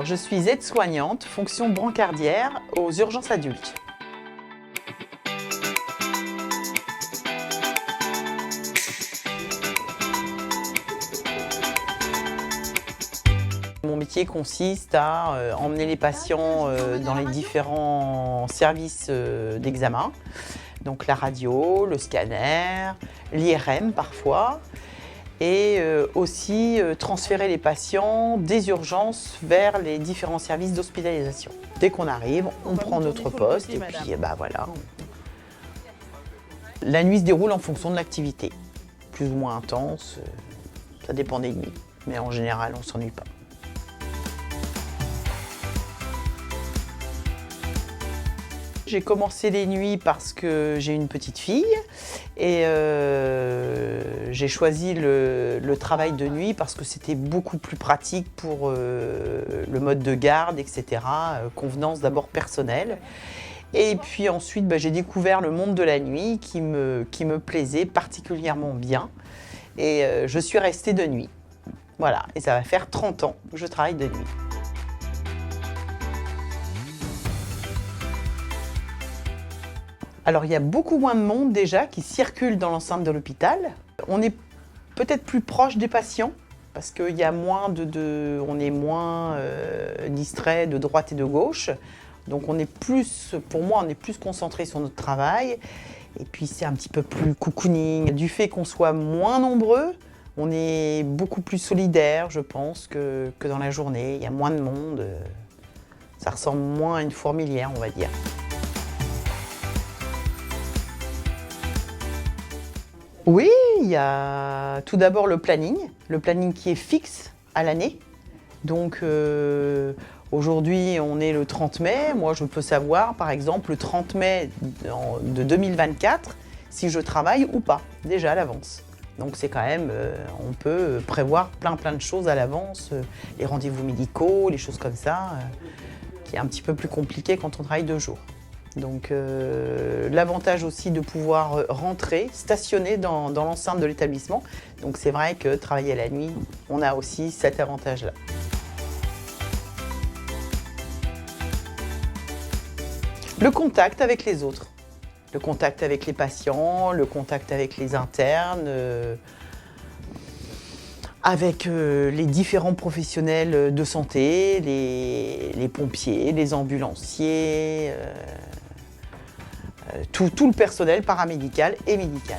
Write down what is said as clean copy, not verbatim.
Je suis aide-soignante, fonction brancardière aux urgences adultes. Mon métier consiste à emmener les patients dans les différents services d'examen, donc la radio, le scanner, l'IRM parfois, et aussi transférer les patients des urgences vers les différents services d'hospitalisation. Dès qu'on arrive, on prend notre poste et puis voilà. La nuit se déroule en fonction de l'activité, plus ou moins intense, ça dépend des nuits, mais en général on ne s'ennuie pas. J'ai commencé les nuits parce que j'ai une petite fille et j'ai choisi le travail de nuit parce que c'était beaucoup plus pratique pour le mode de garde, etc. Convenance d'abord personnelle. Et puis ensuite, j'ai découvert le monde de la nuit qui me plaisait particulièrement bien et je suis restée de nuit. Voilà, et ça va faire 30 ans que je travaille de nuit. Alors il y a beaucoup moins de monde déjà qui circule dans l'enceinte de l'hôpital. On est peut-être plus proche des patients parce qu'il y a moins on est moins distrait de droite et de gauche. Donc on est plus, pour moi, on est plus concentré sur notre travail. Et puis c'est un petit peu plus cocooning. Du fait qu'on soit moins nombreux, on est beaucoup plus solidaire, je pense, que dans la journée. Il y a moins de monde. Ça ressemble moins à une fourmilière, on va dire. Oui, il y a tout d'abord le planning qui est fixe à l'année. Donc aujourd'hui, on est le 30 mai. Moi, je peux savoir, par exemple, le 30 mai de 2024, si je travaille ou pas, déjà à l'avance. Donc c'est quand même, on peut prévoir plein de choses à l'avance, les rendez-vous médicaux, les choses comme ça, qui est un petit peu plus compliqué quand on travaille 2 jours. Donc l'avantage aussi de pouvoir rentrer, stationner dans l'enceinte de l'établissement. Donc c'est vrai que travailler la nuit, on a aussi cet avantage-là. Le contact avec les autres, le contact avec les patients, le contact avec les internes, avec les différents professionnels de santé, les pompiers, les ambulanciers, tout le personnel paramédical et médical.